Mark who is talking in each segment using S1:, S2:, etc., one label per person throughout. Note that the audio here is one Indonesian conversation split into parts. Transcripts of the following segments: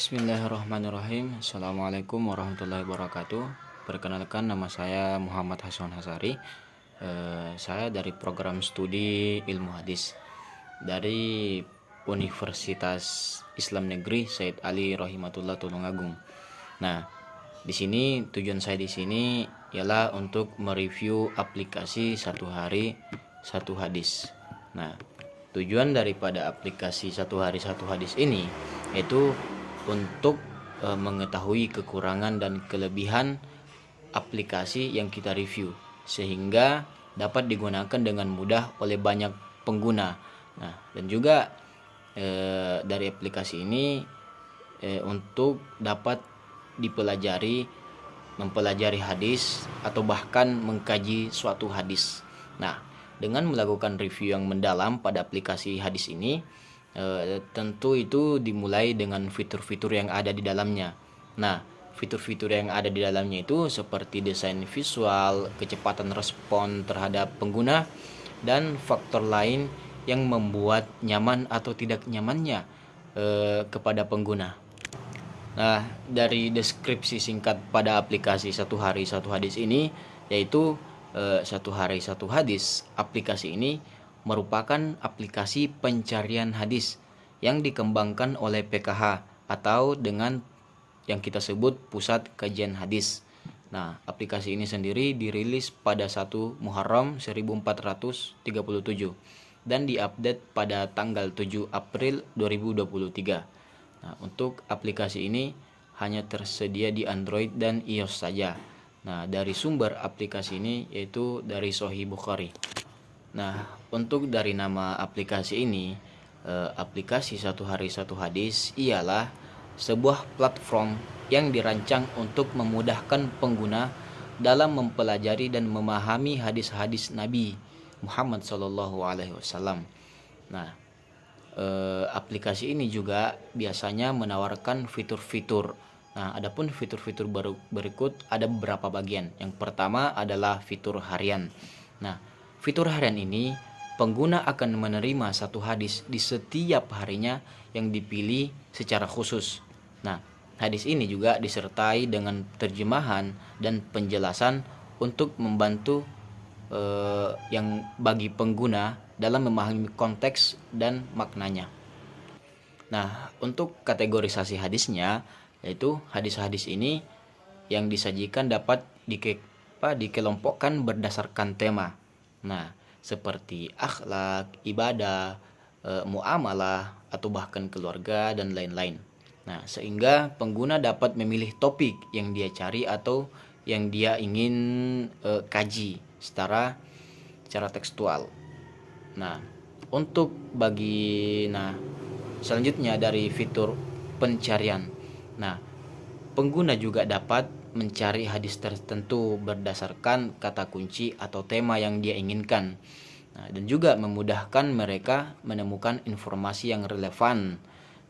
S1: Bismillahirrahmanirrahim. Assalamualaikum warahmatullahi wabarakatuh. Perkenalkan, nama saya Muhammad Hasan Hasari. Saya dari program studi ilmu hadis dari Universitas Islam Negeri Said Ali Rahimatullah Tulungagung. Nah, di sini tujuan saya di sini ialah untuk mereview aplikasi satu hari satu hadis. Nah, tujuan daripada aplikasi satu hari satu hadis ini yaitu untuk mengetahui kekurangan dan kelebihan aplikasi yang kita review sehingga dapat digunakan dengan mudah oleh banyak pengguna. Nah, dan juga dari aplikasi ini untuk dapat mempelajari hadis atau bahkan mengkaji suatu hadis. Nah, dengan melakukan review yang mendalam pada aplikasi hadis ini, tentu itu dimulai dengan fitur-fitur yang ada di dalamnya. Nah, fitur-fitur yang ada di dalamnya itu seperti desain visual, kecepatan respon terhadap pengguna, dan faktor lain yang membuat nyaman atau tidak nyamannya kepada pengguna. Nah, dari deskripsi singkat pada aplikasi satu hari satu hadis ini, yaitu satu hari satu hadis, aplikasi ini merupakan aplikasi pencarian hadis yang dikembangkan oleh PKH atau dengan yang kita sebut Pusat Kajian Hadis. Nah, aplikasi ini sendiri dirilis pada 1 Muharram 1437 dan diupdate pada tanggal 7 April 2023. Nah, untuk aplikasi ini hanya tersedia di Android dan iOS saja. Nah, dari sumber aplikasi ini yaitu dari Sahih Bukhari. Nah, untuk dari nama aplikasi ini, aplikasi satu hari satu hadis ialah sebuah platform yang dirancang untuk memudahkan pengguna dalam mempelajari dan memahami hadis-hadis Nabi Muhammad SAW. Nah, aplikasi ini juga biasanya menawarkan fitur-fitur. Nah, adapun fitur-fitur berikut ada beberapa bagian. Yang pertama adalah fitur harian. Nah, fitur harian ini pengguna akan menerima satu hadis di setiap harinya yang dipilih secara khusus. Nah, hadis ini juga disertai dengan terjemahan dan penjelasan untuk membantu yang bagi pengguna dalam memahami konteks dan maknanya. Nah, untuk kategorisasi hadisnya, yaitu hadis-hadis ini yang disajikan dapat dikelompokkan berdasarkan tema. Nah, seperti akhlak, ibadah, muamalah, atau bahkan keluarga dan lain-lain. Nah, sehingga pengguna dapat memilih topik yang dia cari atau yang dia ingin kaji secara tekstual. Nah, selanjutnya dari fitur pencarian. Nah, pengguna juga dapat mencari hadis tertentu berdasarkan kata kunci atau tema yang dia inginkan. Nah, dan juga memudahkan mereka menemukan informasi yang relevan.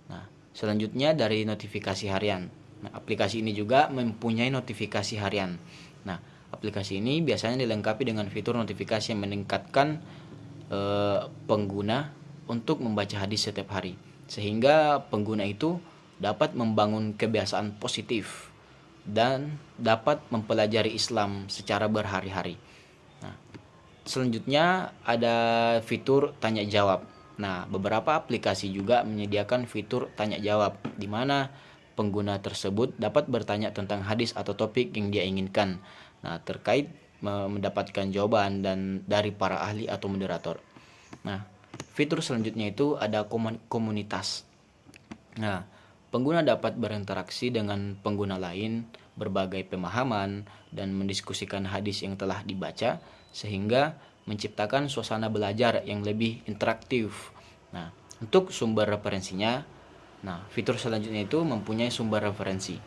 S1: Nah, selanjutnya dari notifikasi harian. Nah, aplikasi ini juga mempunyai notifikasi harian. Nah, aplikasi ini biasanya dilengkapi dengan fitur notifikasi yang meningkatkan pengguna untuk membaca hadis setiap hari, sehingga pengguna itu dapat membangun kebiasaan positif dan dapat mempelajari Islam secara berhari-hari. Nah, selanjutnya ada fitur tanya jawab. Nah, beberapa aplikasi juga menyediakan fitur tanya jawab di mana pengguna tersebut dapat bertanya tentang hadis atau topik yang dia inginkan. Nah, terkait mendapatkan jawaban dan dari para ahli atau moderator. Nah, fitur selanjutnya itu ada komunitas. Nah, pengguna dapat berinteraksi dengan pengguna lain, berbagai pemahaman, dan mendiskusikan hadis yang telah dibaca, sehingga menciptakan suasana belajar yang lebih interaktif. Nah, untuk sumber referensinya, fitur selanjutnya itu mempunyai sumber referensi.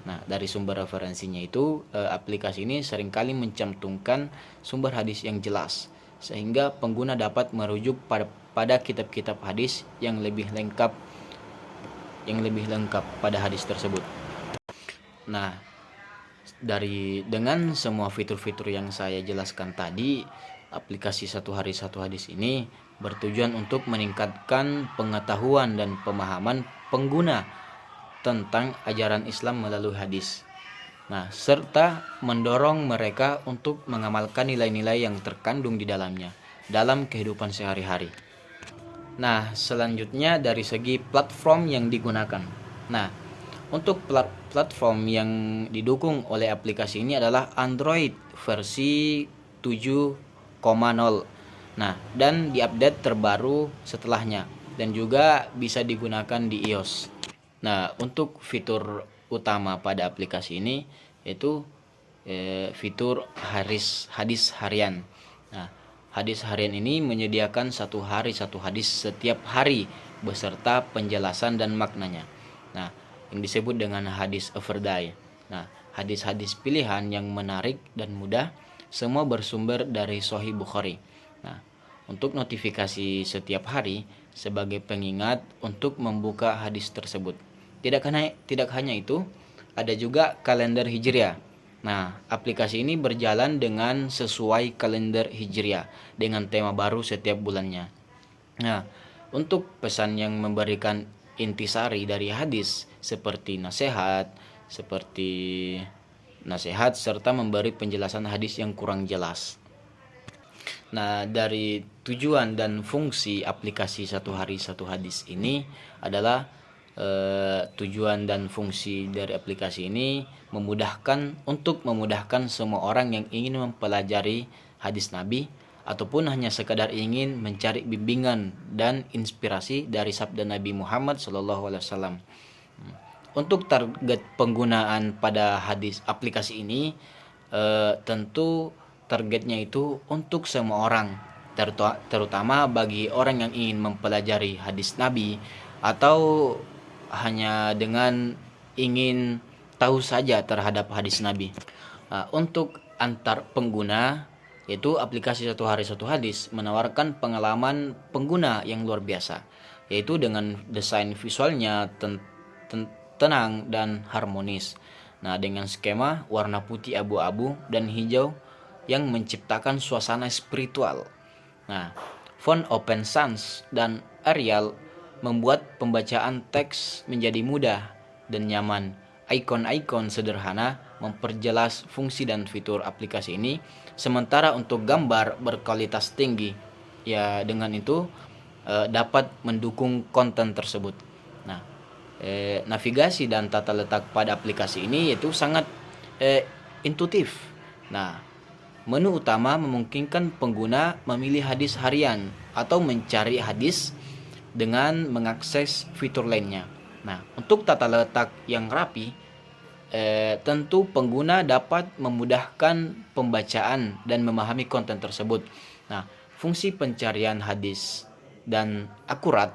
S1: Nah, dari sumber referensinya itu, aplikasi ini seringkali mencantumkan sumber hadis yang jelas, sehingga pengguna dapat merujuk pada kitab-kitab hadis yang lebih lengkap pada hadis tersebut. Nah, dengan semua fitur-fitur yang saya jelaskan tadi, aplikasi satu hari satu hadis ini bertujuan untuk meningkatkan pengetahuan dan pemahaman pengguna tentang ajaran Islam melalui hadis. Nah, serta mendorong mereka untuk mengamalkan nilai-nilai yang terkandung di dalamnya dalam kehidupan sehari-hari. Nah, selanjutnya dari segi platform yang digunakan. Nah, untuk platform yang didukung oleh aplikasi ini adalah Android versi 7.0. Nah, dan diupdate terbaru setelahnya dan juga bisa digunakan di iOS. Nah, untuk fitur utama pada aplikasi ini yaitu fitur hadis harian. Nah, hadis harian ini menyediakan satu hadis setiap hari beserta penjelasan dan maknanya. Nah, yang disebut dengan hadis everday. Nah, hadis-hadis pilihan yang menarik dan mudah, semua bersumber dari Sahih Bukhari. Nah, untuk notifikasi setiap hari sebagai pengingat untuk membuka hadis tersebut. Tidak hanya itu, ada juga kalender Hijriah. Nah, aplikasi ini berjalan dengan sesuai kalender Hijriah dengan tema baru setiap bulannya. Nah, untuk pesan yang memberikan intisari dari hadis seperti nasihat serta memberi penjelasan hadis yang kurang jelas. Nah, dari tujuan dan fungsi aplikasi satu hari satu hadis ini adalah tujuan dan fungsi dari aplikasi ini memudahkan semua orang yang ingin mempelajari hadis Nabi ataupun hanya sekadar ingin mencari bimbingan dan inspirasi dari sabda Nabi Muhammad SAW. Untuk target penggunaan pada hadis aplikasi ini tentu targetnya itu untuk semua orang, terutama bagi orang yang ingin mempelajari hadis Nabi atau hanya dengan ingin tahu saja terhadap hadis Nabi. Untuk antar pengguna, yaitu aplikasi satu hari satu hadis menawarkan pengalaman pengguna yang luar biasa, yaitu dengan desain visualnya tenang dan harmonis. Nah, dengan skema warna putih abu-abu dan hijau yang menciptakan suasana spiritual. Nah, font Open Sans dan Arial membuat pembacaan teks menjadi mudah dan nyaman. Ikon-ikon sederhana memperjelas fungsi dan fitur aplikasi ini, sementara untuk gambar berkualitas tinggi, ya dengan itu dapat mendukung konten tersebut. Nah, navigasi dan tata letak pada aplikasi ini itu sangat intuitif. Nah, menu utama memungkinkan pengguna memilih hadis harian atau mencari hadis dengan mengakses fitur lainnya. Nah, untuk tata letak yang rapi, tentu pengguna dapat memudahkan pembacaan dan memahami konten tersebut. Nah, fungsi pencarian hadis dan akurat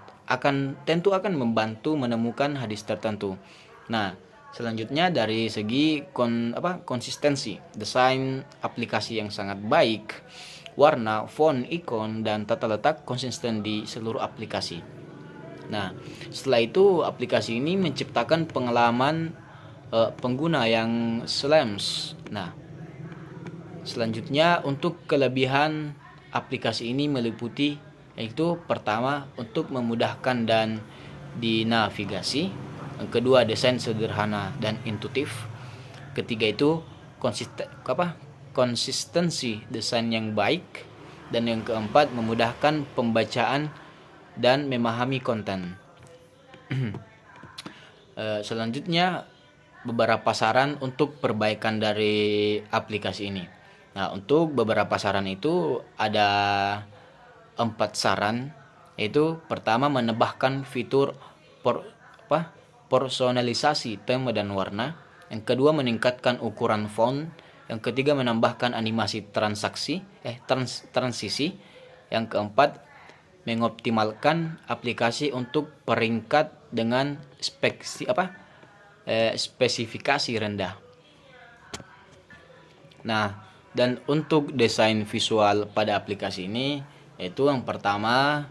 S1: tentu akan membantu menemukan hadis tertentu. Nah, selanjutnya dari segi konsistensi, desain aplikasi yang sangat baik, warna, font, ikon, dan tata letak konsisten di seluruh aplikasi. Nah, setelah itu aplikasi ini menciptakan pengalaman pengguna yang seamless. Nah, selanjutnya untuk kelebihan aplikasi ini meliputi yaitu pertama untuk memudahkan dan dinavigasi, yang kedua desain sederhana dan intuitif, ketiga itu konsistensi desain yang baik, dan yang keempat memudahkan pembacaan dan memahami konten. Selanjutnya beberapa saran untuk perbaikan dari aplikasi ini. Nah, untuk beberapa saran itu ada 4 saran, yaitu pertama menambahkan fitur personalisasi tema dan warna, yang kedua meningkatkan ukuran font, yang ketiga menambahkan animasi transisi, yang keempat mengoptimalkan aplikasi untuk peringkat dengan spesifikasi rendah. Nah, dan untuk desain visual pada aplikasi ini yaitu yang pertama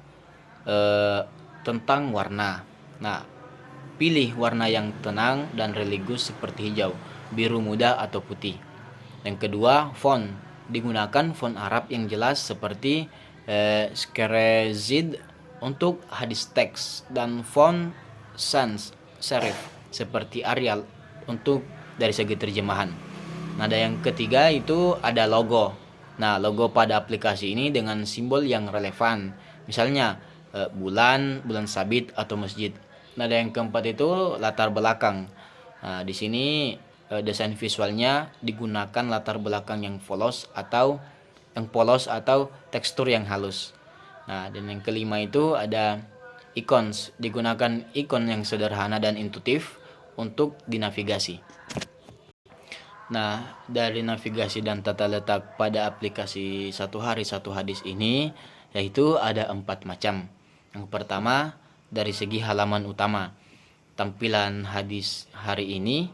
S1: tentang warna. Nah, pilih warna yang tenang dan religius seperti hijau, biru muda atau putih. Yang kedua, font. Digunakan font Arab yang jelas seperti Skerezid untuk hadis teks dan font sans serif seperti Arial untuk dari segi terjemahan. Nah, ada yang ketiga itu ada logo. Nah, logo pada aplikasi ini dengan simbol yang relevan. Misalnya bulan sabit atau masjid. Nah, ada yang keempat itu latar belakang. Nah, di sini desain visualnya digunakan latar belakang yang polos atau tekstur yang halus. Nah, dan yang kelima itu ada icons. Digunakan ikon yang sederhana dan intuitif untuk dinavigasi. Nah, dari navigasi dan tata letak pada aplikasi Satu Hari Satu Hadis ini, yaitu ada 4 macam. Yang pertama, dari segi halaman utama. Tampilan hadis hari ini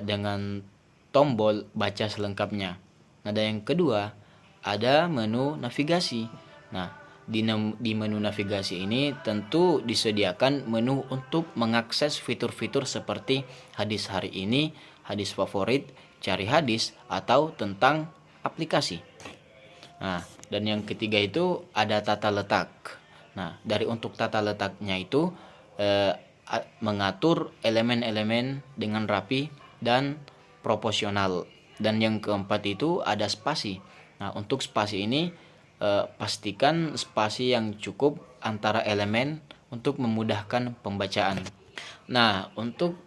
S1: dengan tombol baca selengkapnya. Nah, dan yang kedua, ada menu navigasi. Nah, di menu navigasi ini tentu disediakan menu untuk mengakses fitur-fitur seperti hadis hari ini, hadis favorit, cari hadis, atau tentang aplikasi. Nah, dan yang ketiga itu ada tata letak. Nah, dari untuk tata letaknya itu mengatur elemen-elemen dengan rapi dan proporsional. Dan yang keempat itu ada spasi. Nah, untuk spasi ini pastikan spasi yang cukup antara elemen untuk memudahkan pembacaan. Nah, untuk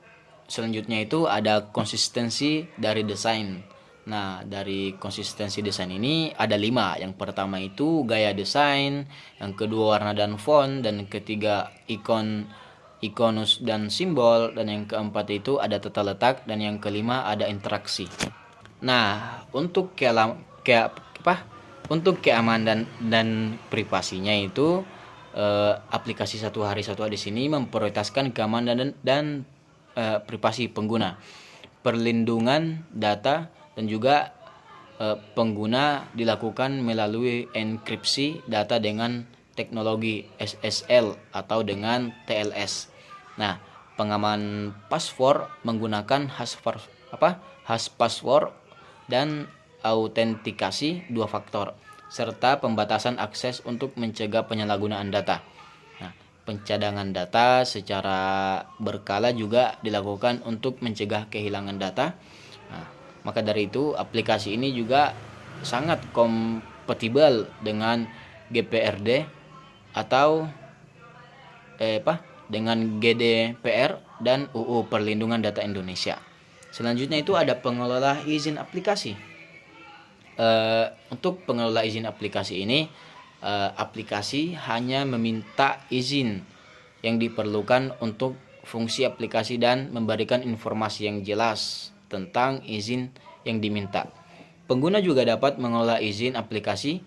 S1: selanjutnya itu ada konsistensi dari desain. Nah, dari konsistensi desain ini ada 5. Yang pertama itu gaya desain, yang kedua warna dan font, dan yang ketiga ikonus dan simbol, dan yang keempat itu ada tata letak, dan yang kelima ada interaksi. Nah, untuk untuk keamanan dan privasinya itu aplikasi Satu Hari Satu Hadis ini memprioritaskan keamanan dan privasi pengguna, perlindungan data, dan juga pengguna dilakukan melalui enkripsi data dengan teknologi SSL atau dengan TLS. Nah, pengaman password menggunakan hash password dan autentikasi 2 faktor, serta pembatasan akses untuk mencegah penyalahgunaan data. Nah, pencadangan data secara berkala juga dilakukan untuk mencegah kehilangan data. Nah, maka dari itu aplikasi ini juga sangat kompatibel dengan GPRD atau dengan GDPR dan UU Perlindungan Data Indonesia. Selanjutnya itu ada pengelola izin aplikasi. Untuk pengelola izin aplikasi ini, aplikasi hanya meminta izin yang diperlukan untuk fungsi aplikasi dan memberikan informasi yang jelas tentang izin yang diminta. Pengguna juga dapat mengelola izin aplikasi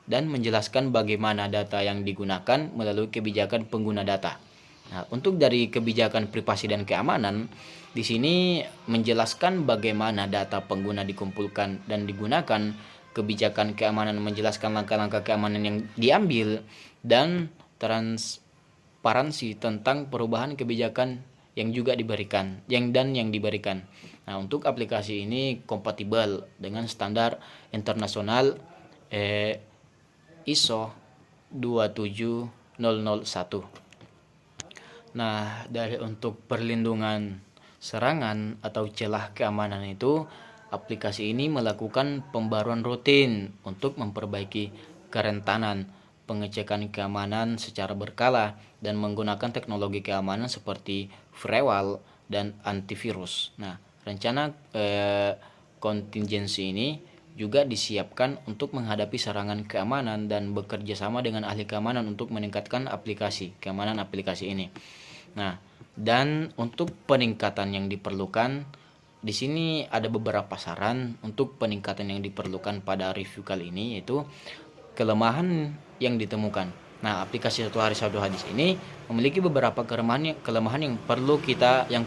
S1: dan menjelaskan bagaimana data yang digunakan melalui kebijakan pengguna data. Nah, untuk dari kebijakan privasi dan keamanan, di sini menjelaskan bagaimana data pengguna dikumpulkan dan digunakan, kebijakan keamanan menjelaskan langkah-langkah keamanan yang diambil, dan transparansi tentang perubahan kebijakan yang juga diberikan, yang diberikan. Nah, untuk aplikasi ini kompatibel dengan standar internasional ISO 27001. Nah, dari untuk perlindungan serangan atau celah keamanan itu, aplikasi ini melakukan pembaruan rutin untuk memperbaiki kerentanan, pengecekan keamanan secara berkala, dan menggunakan teknologi keamanan seperti firewall dan antivirus. Nah, rencana kontingensi ini juga disiapkan untuk menghadapi serangan keamanan dan bekerja sama dengan ahli keamanan untuk meningkatkan keamanan aplikasi ini. Nah, dan untuk peningkatan yang diperlukan, di sini ada beberapa saran untuk peningkatan yang diperlukan pada review kali ini, yaitu kelemahan yang ditemukan. Nah, aplikasi Satu Hari Satu Hadis ini memiliki beberapa kelemahan yang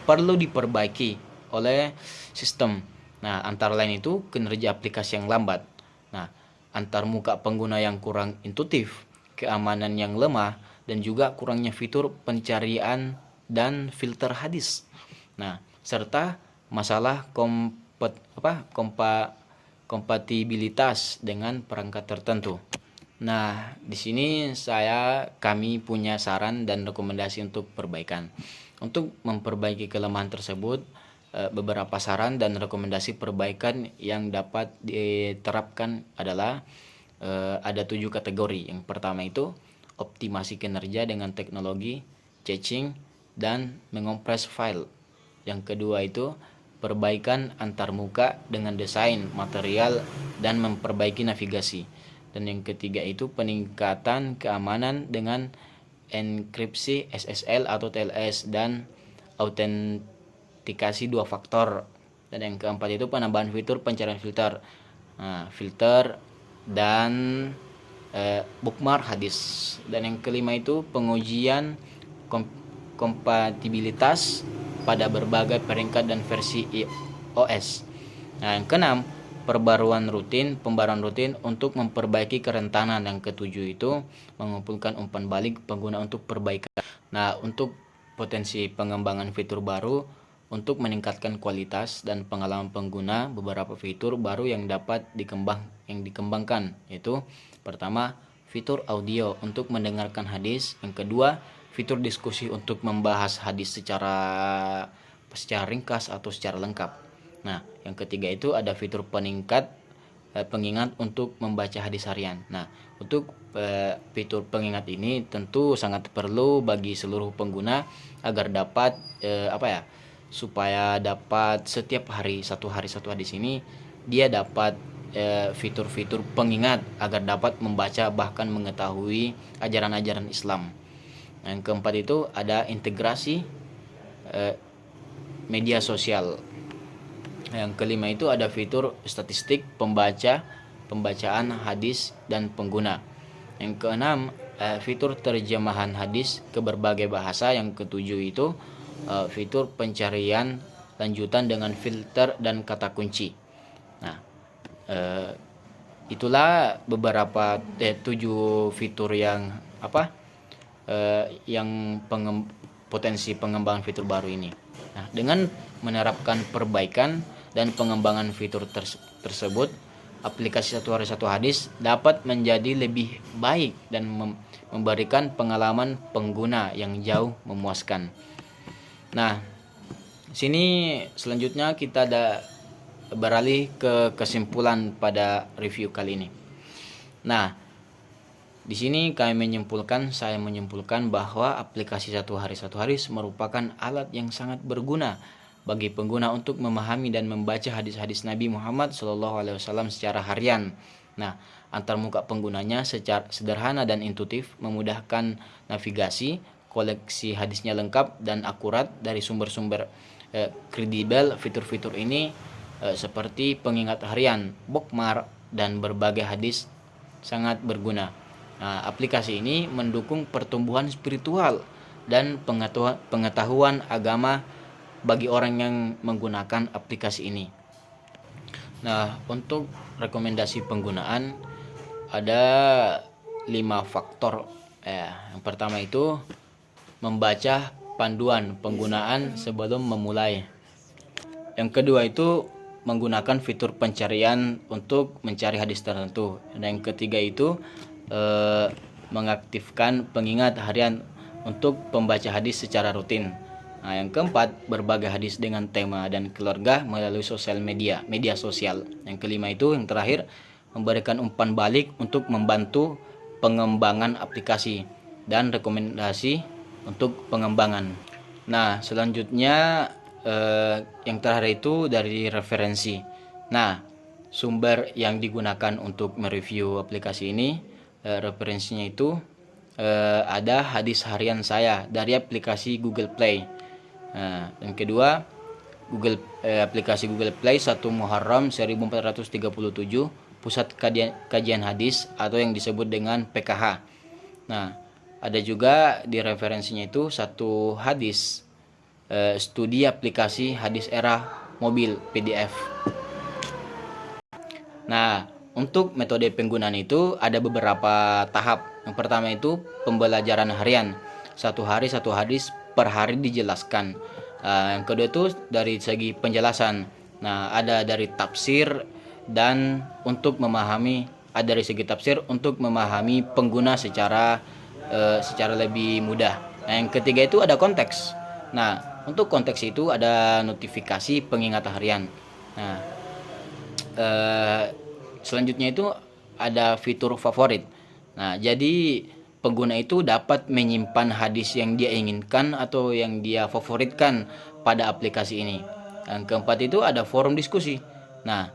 S1: perlu diperbaiki oleh sistem. Nah, antara lain itu kinerja aplikasi yang lambat. Nah, antar muka pengguna yang kurang intuitif, keamanan yang lemah, dan juga kurangnya fitur pencarian dan filter hadis. Nah, serta masalah kompatibilitas dengan perangkat tertentu. Nah, di sini kami punya saran dan rekomendasi untuk perbaikan. Untuk memperbaiki kelemahan tersebut, beberapa saran dan rekomendasi perbaikan yang dapat diterapkan adalah ada 7 kategori. Yang pertama itu optimasi kinerja dengan teknologi caching dan mengompres file. Yang kedua itu perbaikan antarmuka dengan desain, material, dan memperbaiki navigasi. Dan yang ketiga itu peningkatan keamanan dengan enkripsi SSL atau TLS dan autentikasi 2 faktor. Dan yang keempat itu penambahan fitur pencarian filter. Filter dan bookmark hadis. Dan yang kelima itu pengujian kompatibilitas pada berbagai peringkat dan versi iOS. Nah, yang keenam pembaruan rutin untuk memperbaiki kerentanan. Yang ketujuh itu mengumpulkan umpan balik pengguna untuk perbaikan. Nah, untuk potensi pengembangan fitur baru untuk meningkatkan kualitas dan pengalaman pengguna, beberapa fitur baru yang dapat dikembangkan yaitu pertama, fitur audio untuk mendengarkan hadis. Yang kedua, fitur diskusi untuk membahas hadis secara ringkas atau secara lengkap. Nah, yang ketiga itu ada fitur pengingat untuk membaca hadis harian. Nah, untuk fitur pengingat ini tentu sangat perlu bagi seluruh pengguna agar dapat supaya dapat setiap hari satu hadis ini dia dapat fitur-fitur pengingat agar dapat membaca bahkan mengetahui ajaran-ajaran Islam. Yang keempat itu ada integrasi media sosial. Yang kelima itu ada fitur statistik pembacaan hadis dan pengguna. Yang keenam fitur terjemahan hadis ke berbagai bahasa. Yang ketujuh itu fitur pencarian lanjutan dengan filter dan kata kunci. Nah, itulah beberapa 7 fitur yang potensi pengembangan fitur baru ini. Nah, dengan menerapkan perbaikan dan pengembangan fitur tersebut, aplikasi Satu Hari Satu Hadis dapat menjadi lebih baik dan memberikan pengalaman pengguna yang jauh memuaskan. Nah, sini selanjutnya kita beralih ke kesimpulan pada review kali ini. Nah, di sini saya menyimpulkan bahwa aplikasi Satu Hari Satu Hadis merupakan alat yang sangat berguna bagi pengguna untuk memahami dan membaca hadis-hadis Nabi Muhammad SAW secara harian. Nah, antarmuka penggunanya secara sederhana dan intuitif, memudahkan navigasi, koleksi hadisnya lengkap dan akurat dari sumber-sumber kredibel. Fitur-fitur ini seperti pengingat harian, bookmark, dan berbagai hadis sangat berguna. Nah, aplikasi ini mendukung pertumbuhan spiritual dan pengetahuan agama bagi orang yang menggunakan aplikasi ini. Nah, untuk rekomendasi penggunaan ada 5 faktor. Yang pertama itu membaca panduan penggunaan sebelum memulai. Yang kedua itu menggunakan fitur pencarian untuk mencari hadis tertentu. Dan yang ketiga itu mengaktifkan pengingat harian untuk pembaca hadis secara rutin. Nah, yang keempat, berbagai hadis dengan tema dan keluarga melalui sosial media sosial. Yang kelima itu, yang terakhir, memberikan umpan balik untuk membantu pengembangan aplikasi dan rekomendasi untuk pengembangan. Nah, selanjutnya yang terakhir itu dari referensi. Nah, sumber yang digunakan untuk mereview aplikasi ini, referensinya itu ada hadis harian saya dari aplikasi Google Play. Dan kedua, aplikasi Google Play 1 Muharram 1437, Pusat Kajian Hadis atau yang disebut dengan PKH. Nah, ada juga di referensinya itu satu hadis studi aplikasi hadis era mobil PDF. Nah, untuk metode penggunaan itu ada beberapa tahap. Yang pertama itu pembelajaran harian. 1 hari 1 hadis per hari dijelaskan. Yang kedua itu dari segi penjelasan. Nah, ada dari tafsir dan untuk memahami, ada dari segi tafsir untuk memahami pengguna secara lebih mudah. Nah, yang ketiga itu ada konteks. Nah, untuk konteks itu ada notifikasi pengingat harian. Nah, selanjutnya itu ada fitur favorit. Nah, jadi pengguna itu dapat menyimpan hadis yang dia inginkan atau yang dia favoritkan pada aplikasi ini. Yang keempat itu ada forum diskusi. Nah,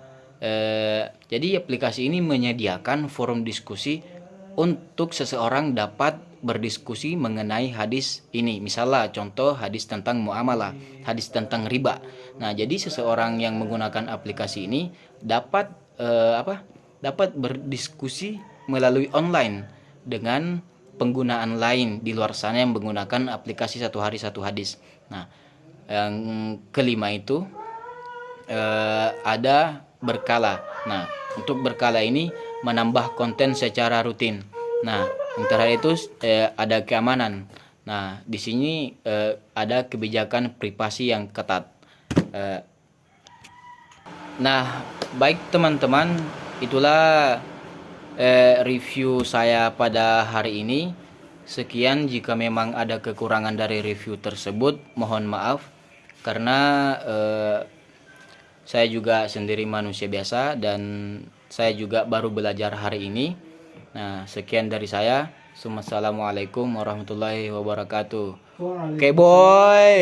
S1: jadi aplikasi ini menyediakan forum diskusi untuk seseorang dapat berdiskusi mengenai hadis ini. Misalnya contoh hadis tentang muamalah, hadis tentang riba. Nah, jadi seseorang yang menggunakan aplikasi ini dapat dapat berdiskusi melalui online dengan penggunaan lain di luar sana yang menggunakan aplikasi satu hari satu hadis. Nah, yang kelima itu ada berkala. Nah, untuk berkala ini menambah konten secara rutin. Nah, yang terakhir itu ada keamanan. Nah, di sini ada kebijakan privasi yang ketat. Nah, baik teman-teman, itulah review saya pada hari ini. Sekian, jika memang ada kekurangan dari review tersebut, mohon maaf karena saya juga sendiri manusia biasa dan saya juga baru belajar hari ini. Nah, sekian dari saya. Assalamualaikum warahmatullahi wabarakatuh. Oke, boy.